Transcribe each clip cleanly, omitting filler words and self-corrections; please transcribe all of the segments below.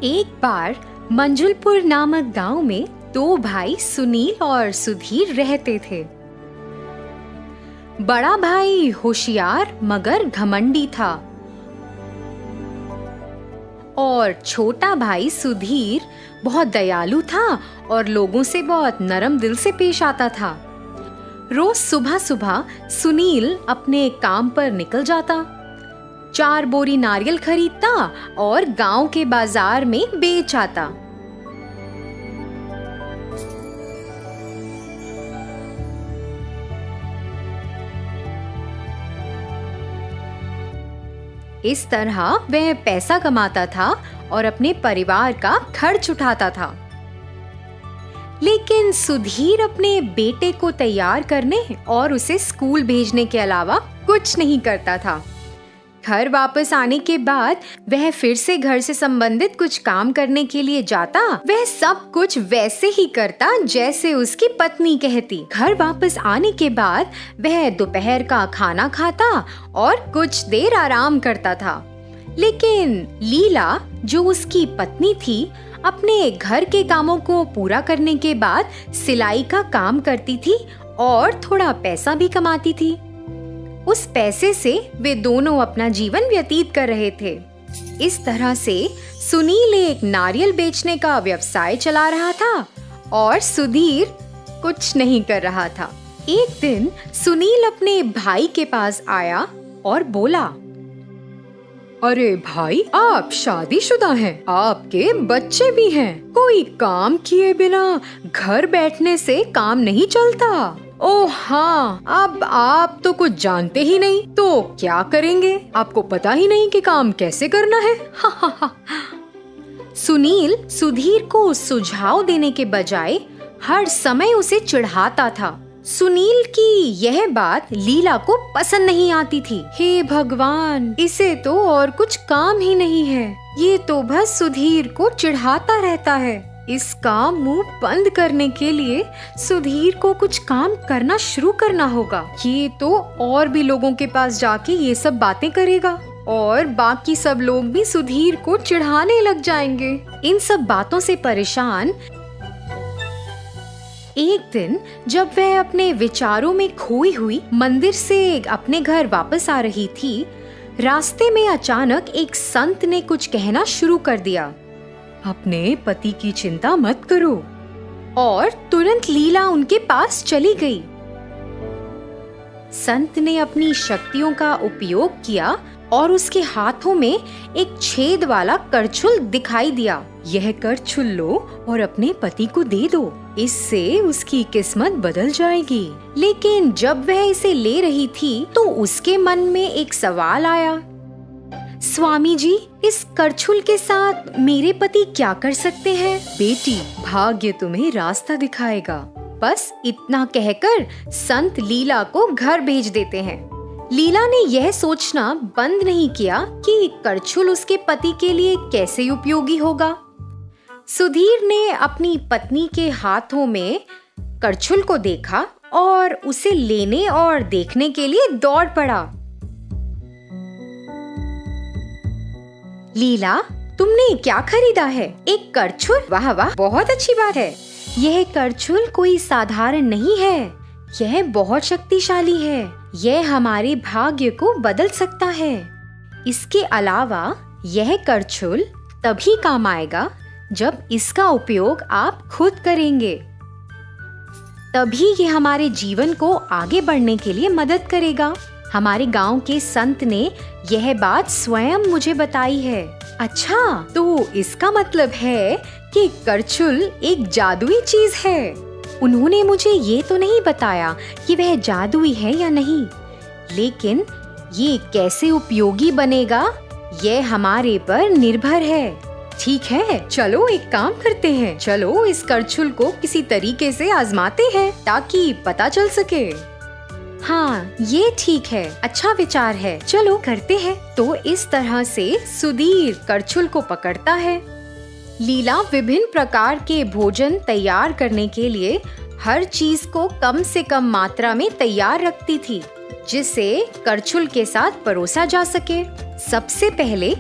एक बार मंजुलपुर नामक गांव में दो भाई सुनील और सुधीर रहते थे। बड़ा भाई होशियार मगर घमंडी था और छोटा भाई सुधीर बहुत दयालु था और लोगों से बहुत नरम दिल से पेश आता था। रोज सुबह सुबह सुनील अपने काम पर निकल जाता, 4 बोरी नारियल खरीदता और गांव के बाजार में बेच आता। इस तरह वह पैसा कमाता था और अपने परिवार का खर्च उठाता था। लेकिन सुधीर अपने बेटे को तैयार करने और उसे स्कूल भेजने के अलावा कुछ नहीं करता था। घर वापस आने के बाद वह फिर से घर से संबंधित कुछ काम करने के लिए जाता। वह सब कुछ वैसे ही करता जैसे उसकी पत्नी कहती। घर वापस आने के बाद वह दोपहर का खाना खाता और कुछ देर आराम करता था। लेकिन लीला, जो उसकी पत्नी थी, अपने घर के कामों को पूरा करने के बाद सिलाई का काम करती थी और थोड़ा पैसा भी कमाती थी। उस पैसे से वे दोनों अपना जीवन व्यतीत कर रहे थे। इस तरह से सुनील एक नारियल बेचने का व्यवसाय चला रहा था और सुधीर कुछ नहीं कर रहा था। एक दिन सुनील अपने भाई के पास आया और बोला, अरे भाई, आप शादीशुदा हैं, आपके बच्चे भी हैं। कोई काम किए बिना घर बैठने से काम नहीं चलता। ओह हाँ, अब आप तो कुछ जानते ही नहीं, तो क्या करेंगे? आपको पता ही नहीं कि काम कैसे करना है। सुनील सुधीर को सुझाव देने के बजाय हर समय उसे चिढ़ाता था। सुनील की यह बात लीला को पसंद नहीं आती थी। हे भगवान, इसे तो और कुछ काम ही नहीं है, ये तो बस सुधीर को चिढ़ाता रहता है। इसका मुंह बंद करने के लिए सुधीर को कुछ काम करना शुरू करना होगा। ये तो और भी लोगों के पास जाके ये सब बातें करेगा और बाकी सब लोग भी सुधीर को चिढ़ाने लग जाएंगे। इन सब बातों से परेशान एक दिन जब वह अपने विचारों में खोई हुई मंदिर से अपने घर वापस आ रही थी, रास्ते में अचानक एक संत ने कुछ कहना शुरू कर दिया। अपने पति की चिंता मत करो। और तुरंत लीला उनके पास चली गई। संत ने अपनी शक्तियों का उपयोग किया और उसके हाथों में एक छेद वाला करछुल दिखाई दिया। यह करछुल लो और अपने पति को दे दो, इससे उसकी किस्मत बदल जाएगी। लेकिन जब वह इसे ले रही थी तो उसके मन में एक सवाल आया। स्वामी जी, इस करछुल के साथ मेरे पति क्या कर सकते हैं? बेटी, भाग्य तुम्हें रास्ता दिखाएगा। बस इतना कहकर संत लीला को घर भेज देते हैं। लीला ने यह सोचना बंद नहीं किया कि करछुल उसके पति के लिए कैसे उपयोगी होगा। सुधीर ने अपनी पत्नी के हाथों में करछुल को देखा और उसे लेने और देखने के लिए दौड़ पड़ा। लीला, तुमने क्या खरीदा है? एक करछुल? वाह वाह, बहुत अच्छी बात है। यह करछुल कोई साधारण नहीं है, यह बहुत शक्तिशाली है। यह हमारे भाग्य को बदल सकता है। इसके अलावा यह करछुल तभी काम आएगा जब इसका उपयोग आप खुद करेंगे। तभी ये हमारे जीवन को आगे बढ़ने के लिए मदद करेगा। हमारे गांव के संत ने यह बात स्वयं मुझे बताई है। अच्छा, तो इसका मतलब है कि करछुल एक जादुई चीज है। उन्होंने मुझे ये तो नहीं बताया कि वह जादुई है या नहीं, लेकिन ये कैसे उपयोगी बनेगा यह हमारे पर निर्भर है। ठीक है, चलो एक काम करते हैं। चलो इस करछुल को किसी तरीके से आजमाते हैं ताकि पता चल सके। हाँ, ये ठीक है, अच्छा विचार है, चलो करते हैं। तो इस तरह से सुधीर करछुल को पकड़ता है। लीला विभिन्न प्रकार के भोजन तैयार करने के लिए हर चीज को कम से कम मात्रा में तैयार रखती थी, जिसे करछुल के साथ परोसा जा सके। सबसे पहले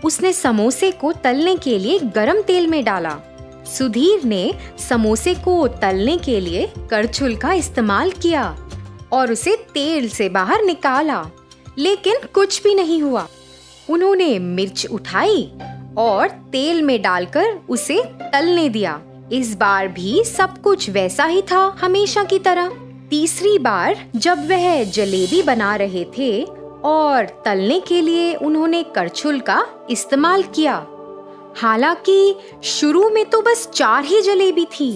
उसने समोसे को तलने के लिए गरम तेल में डाला। सुधीर ने समोसे को तलने के लिए करछुल का इस्तेमाल किया और उसे तेल से बाहर निकाला, लेकिन कुछ भी नहीं हुआ। उन्होंने मिर्च उठाई और तेल में डालकर उसे तलने दिया। इस बार भी सब कुछ वैसा ही था, हमेशा की तरह। तीसरी बार जब वह जलेबी बना रहे थे और तलने के लिए उन्होंने करछुल का इस्तेमाल किया। हालांकि शुरू में तो बस 4 ही जलेबी थी,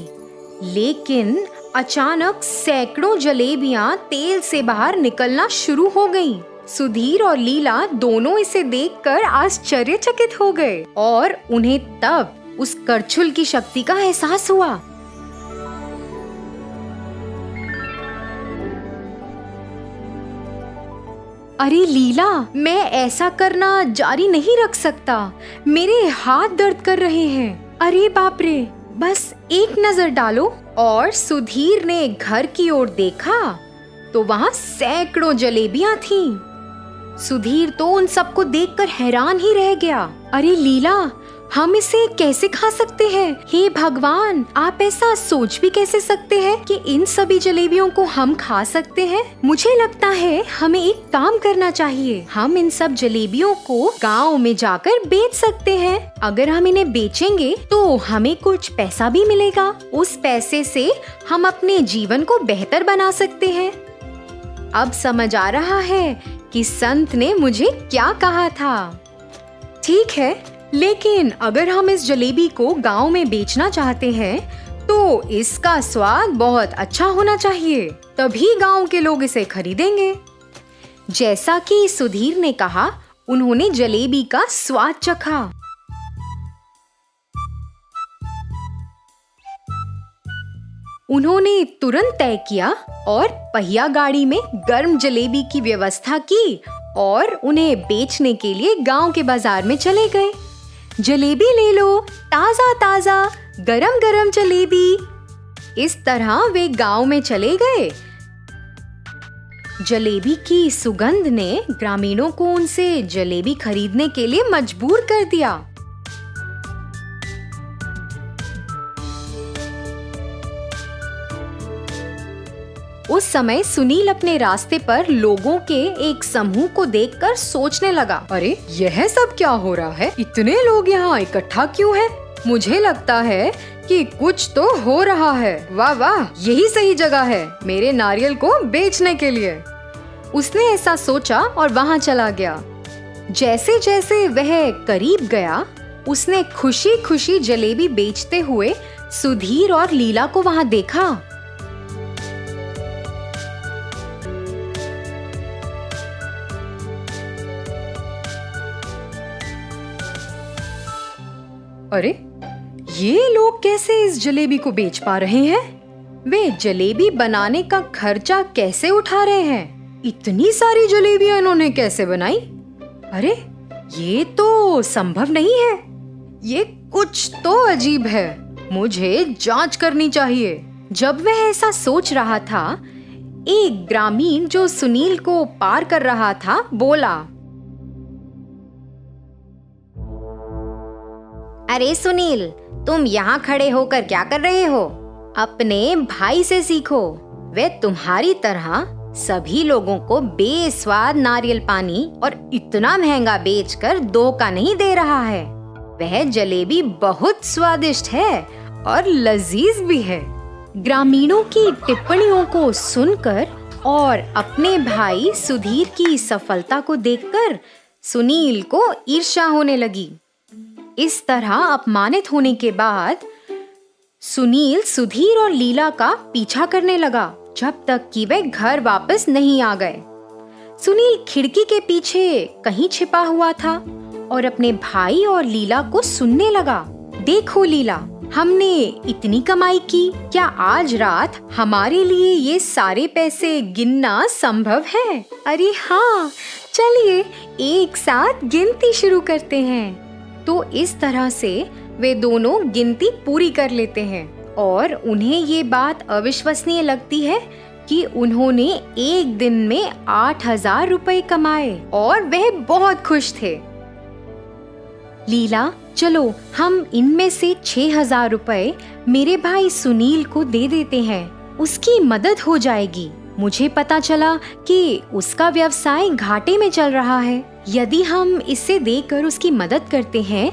लेकिन अचानक सैकड़ों जलेबियां तेल से बाहर निकलना शुरू हो गईं। सुधीर और लीला दोनों इसे देखकर आश्चर्यचकित हो गए और उन्हें तब उस करछुल की शक्ति का एहसास हुआ। अरे लीला, मैं ऐसा करना जारी नहीं रख सकता, मेरे हाथ दर्द कर रहे हैं। अरे बाप रे, बस एक नजर डालो। और सुधीर ने घर की ओर देखा तो वहाँ सैकड़ों जलेबियां थीं। सुधीर तो उन सबको देखकर हैरान ही रह गया। अरे लीला, हम इसे कैसे खा सकते हैं? हे भगवान, आप ऐसा सोच भी कैसे सकते हैं कि इन सभी जलेबियों को हम खा सकते हैं? मुझे लगता है हमें एक काम करना चाहिए। हम इन सब जलेबियों को गांव में जाकर बेच सकते हैं। अगर हम इन्हें बेचेंगे तो हमें कुछ पैसा भी मिलेगा। उस पैसे से हम अपने जीवन को बेहतर बना सकते हैं। अब समझ आ रहा है कि संत ने मुझे क्या कहा था। ठीक है, लेकिन अगर हम इस जलेबी को गांव में बेचना चाहते हैं तो इसका स्वाद बहुत अच्छा होना चाहिए, तभी गांव के लोग इसे खरीदेंगे। जैसा कि सुधीर ने कहा, उन्होंने जलेबी का स्वाद चखा। उन्होंने तुरंत तय किया और पहिया गाड़ी में गर्म जलेबी की व्यवस्था की और उन्हें बेचने के लिए गांव के बाजार में चले गए। जलेबी ले लो, ताजा ताजा गरम गरम जलेबी। इस तरह वे गांव में चले गए। जलेबी की सुगंध ने ग्रामीणों को उनसे जलेबी खरीदने के लिए मजबूर कर दिया। उस समय सुनील अपने रास्ते पर लोगों के एक समूह को देखकर सोचने लगा, अरे यह सब क्या हो रहा है? इतने लोग यहाँ इकट्ठा क्यों हैं? मुझे लगता है कि कुछ तो हो रहा है। वाह वाह, यही सही जगह है मेरे नारियल को बेचने के लिए। उसने ऐसा सोचा और वहाँ चला गया। जैसे जैसे वह करीब गया, उसने खुशी खुशी जलेबी बेचते हुए सुधीर और लीला को वहाँ देखा। अरे ये लोग कैसे इस जलेबी को बेच पा रहे हैं? वे जलेबी बनाने का खर्चा कैसे उठा रहे हैं? इतनी सारी जलेबियां इन्होंने कैसे बनाई? अरे ये तो संभव नहीं है। ये कुछ तो अजीब है, मुझे जांच करनी चाहिए। जब वह ऐसा सोच रहा था, एक ग्रामीण जो सुनील को पार कर रहा था बोला, अरे सुनील, तुम यहाँ खड़े होकर क्या कर रहे हो? अपने भाई से सीखो। वे तुम्हारी तरह सभी लोगों को बेस्वाद नारियल पानी और इतना महंगा बेचकर धोखा नहीं दे रहा है। वह जलेबी बहुत स्वादिष्ट है और लजीज भी है। ग्रामीणों की टिप्पणियों को सुनकर और अपने भाई सुधीर की सफलता को देखकर सुनील को ईर्ष्या होने लगी। इस तरह अपमानित होने के बाद सुनील सुधीर और लीला का पीछा करने लगा जब तक कि वे घर वापस नहीं आ गए। सुनील खिड़की के पीछे कहीं छिपा हुआ था और अपने भाई और लीला को सुनने लगा। देखो लीला, हमने इतनी कमाई की, क्या आज रात हमारे लिए ये सारे पैसे गिनना संभव है? अरे हाँ, चलिए एक साथ गिनती शुरू करते हैं। तो इस तरह से वे दोनों गिनती पूरी कर लेते हैं और उन्हें ये बात अविश्वसनीय लगती है कि उन्होंने एक दिन में 8,000 रुपए कमाए और वह बहुत खुश थे। लीला, चलो हम इनमें से 6,000 रुपए मेरे भाई सुनील को दे देते हैं, उसकी मदद हो जाएगी। मुझे पता चला कि उसका व्यवसाय घाटे में चल रहा है। यदि हम इसे देकर उसकी मदद करते हैं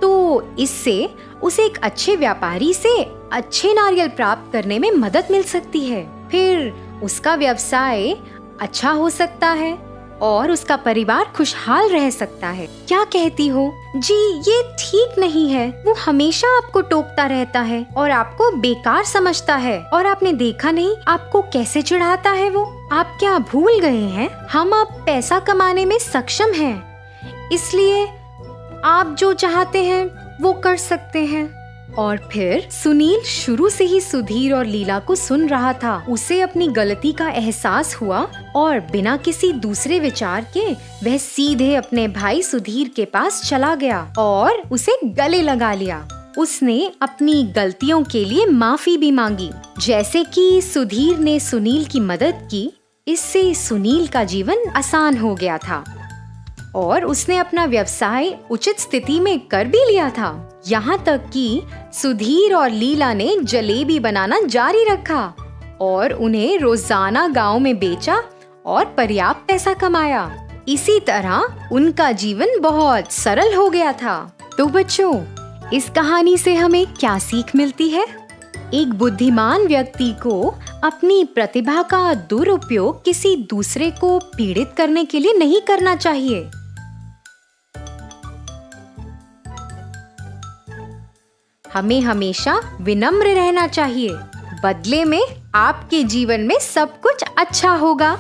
तो इससे उसे एक अच्छे व्यापारी से अच्छे नारियल प्राप्त करने में मदद मिल सकती है। फिर उसका व्यवसाय अच्छा हो सकता है और उसका परिवार खुशहाल रह सकता है। क्या कहती हो? जी, ये ठीक नहीं है। वो हमेशा आपको टोकता रहता है और आपको बेकार समझता है, और आपने देखा नहीं आपको कैसे चिढ़ाता है वो। आप क्या भूल गए हैं? हम अब पैसा कमाने में सक्षम हैं, इसलिए आप जो चाहते हैं वो कर सकते हैं। और फिर सुनील शुरू से ही सुधीर और लीला को सुन रहा था। उसे अपनी गलती का एहसास हुआ और बिना किसी दूसरे विचार के वह सीधे अपने भाई सुधीर के पास चला गया और उसे गले लगा लिया। उसने अपनी गलतियों के लिए माफी भी मांगी। जैसे कि सुधीर ने सुनील की मदद की, इससे सुनील का जीवन आसान हो गया था और उसने अपना व्यवसाय उचित स्थिति में कर भी लिया था। यहाँ तक कि सुधीर और लीला ने जलेबी बनाना जारी रखा और उन्हें रोजाना गांव में बेचा और पर्याप्त पैसा कमाया। इसी तरह उनका जीवन बहुत सरल हो गया था। तो बच्चों, इस कहानी से हमें क्या सीख मिलती है? एक बुद्धिमान व्यक्ति को अपनी प्रतिभा का दुरुपयोग किसी दूसरे को पीड़ित करने के लिए नहीं करना चाहिए। हमें हमेशा विनम्र रहना चाहिए। बदले में आपके जीवन में सब कुछ अच्छा होगा।